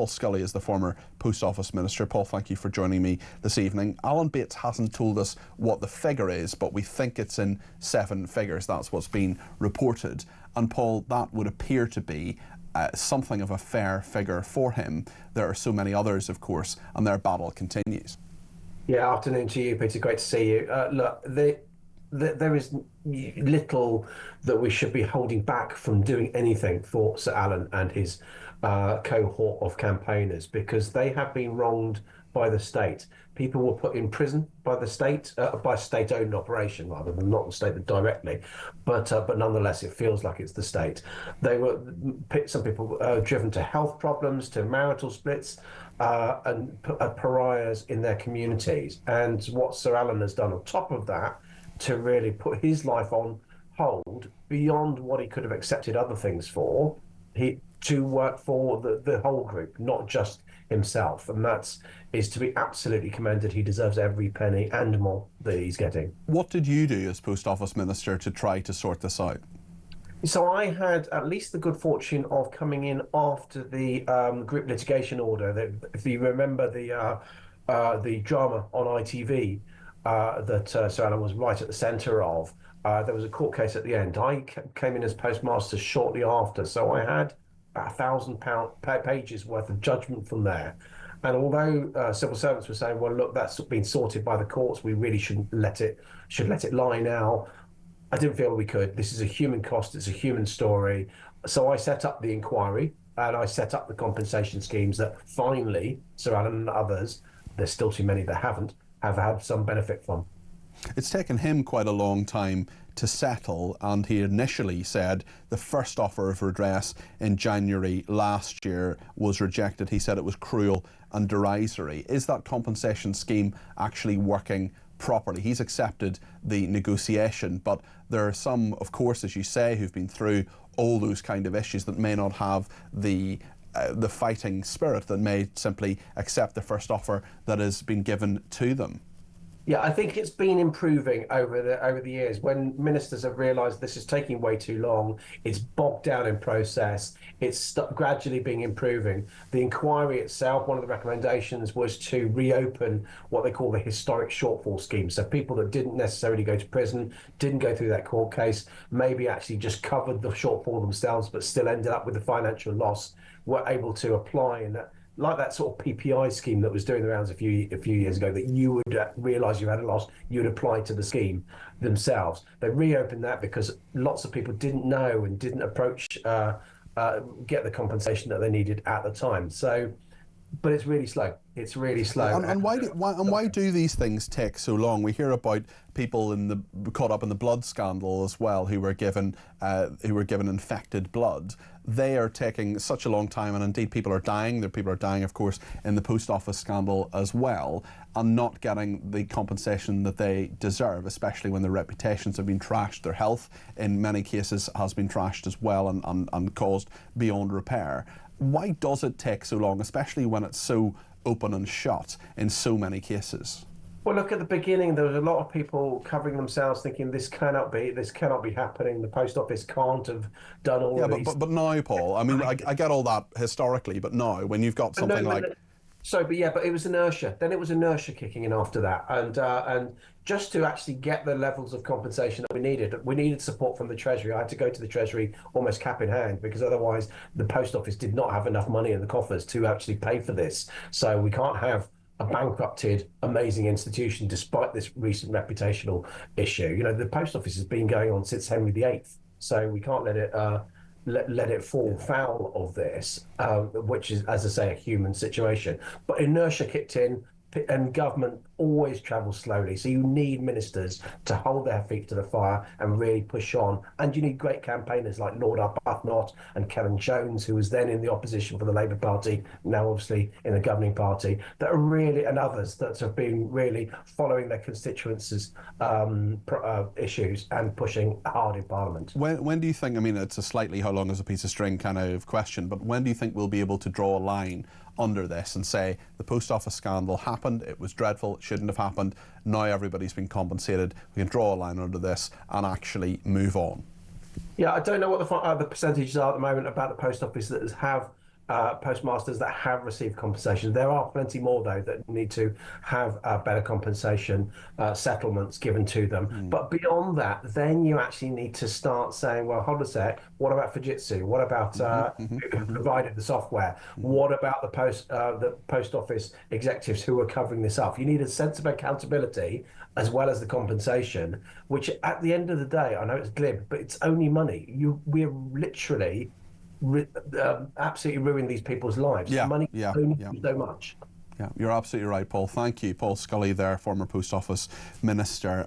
Paul Scully is the former Post Office Minister. Paul, thank you for joining me this evening. Alan Bates hasn't told us what the figure is, but we think it's in 7 figures. That's what's been reported. And Paul, that would appear to be something of a fair figure for him. There are so many others, of course, and their battle continues. Yeah, afternoon to you, Peter. Great to see you. Look, there is little that we should be holding back from doing anything for Sir Alan and his cohort of campaigners, because they have been wronged by the state. People were put in prison by the state, by state-owned operation rather than not the state directly, but nonetheless it feels like it's the state. They were, some people driven to health problems, to marital splits, and pariahs in their communities. And what Sir Alan has done on top of that to really put his life on hold beyond what he could have accepted other things for, to work for the whole group, not just himself, and that is to be absolutely commended. He deserves every penny and more that he's getting. What did you do as Post Office Minister to try to sort this out? So I had at least the good fortune of coming in after the group litigation order. If you remember the drama on ITV that Sir Alan was right at the centre of, there was a court case at the end. I came in as postmaster shortly after, so I had 1,000 pages worth of judgment from there. And although civil servants were saying, well, look, that's been sorted by the courts, we really should let it lie now, I didn't feel we could. This is a human cost, it's a human story. So I set up the inquiry and I set up the compensation schemes that finally Sir Alan and others, there's still too many that haven't, have had some benefit from. It's taken him quite a long time to settle, and he initially said the first offer of redress in January last year was rejected. He said it was cruel and derisory. Is that compensation scheme actually working properly? He's accepted the negotiation, but there are some, of course, as you say, who've been through all those kind of issues that may not have the fighting spirit, that may simply accept the first offer that has been given to them. Yeah, I think it's been improving over the years. When ministers have realised this is taking way too long, it's bogged down in process, it's gradually been improving. The inquiry itself, one of the recommendations was to reopen what they call the historic shortfall scheme. So people that didn't necessarily go to prison, didn't go through that court case, maybe actually just covered the shortfall themselves, but still ended up with the financial loss, were able to apply in that. Like that sort of PPI scheme that was doing the rounds a few years ago, that you would realise you had a loss, you would apply to the scheme themselves. They reopened that because lots of people didn't know and didn't approach, get the compensation that they needed at the time. So, but it's really slow. It's really slow. And why do these things take so long? We hear about people caught up in the blood scandal as well, who were given infected blood. They are taking such a long time, and indeed people are dying. People are dying, of course, in the post office scandal as well, and not getting the compensation that they deserve, especially when their reputations have been trashed. Their health, in many cases, has been trashed as well and caused beyond repair. Why does it take so long, especially when it's so open and shut in so many cases? Well, look, at the beginning, there was a lot of people covering themselves, thinking this cannot be happening. The post office can't have done all of these. But now, Paul, I mean, I get all that historically, but now, when you've got something but it was inertia. Then it was inertia kicking in after that, and just to actually get the levels of compensation that we needed support from the Treasury. I had to go to the Treasury almost cap in hand, because otherwise the post office did not have enough money in the coffers to actually pay for this. So we can't have a bankrupted, amazing institution despite this recent reputational issue. You know, the post office has been going on since Henry VIII, so we can't let it fall foul of this, which is, as I say, a human situation. But inertia kicked in, and government always travels slowly. So you need ministers to hold their feet to the fire and really push on. And you need great campaigners like Lord Arbuthnot and Kevin Jones, who was then in the opposition for the Labour Party, now obviously in the governing party, that are really, and others that have been really following their constituencies' issues and pushing hard in Parliament. When do you think, I mean, it's a slightly how long is a piece of string kind of question, but when do you think we'll be able to draw a line under this and say the post office scandal happened, it was dreadful, it shouldn't have happened, now everybody's been compensated, we can draw a line under this and actually move on? Yeah, I don't know what the percentages are at the moment about the post office that have postmasters that have received compensation. There are plenty more, though, that need to have better compensation settlements given to them. But beyond that, then you actually need to start saying, well, hold a sec, what about Fujitsu? What about who provided the software? What about the post office executives who are covering this up? You need a sense of accountability as well as the compensation, which at the end of the day, I know it's glib, but it's only money. We're literally absolutely ruining these people's lives. Money only so much. Yeah, you're absolutely right, Paul. Thank you. Paul Scully there, former Post Office Minister.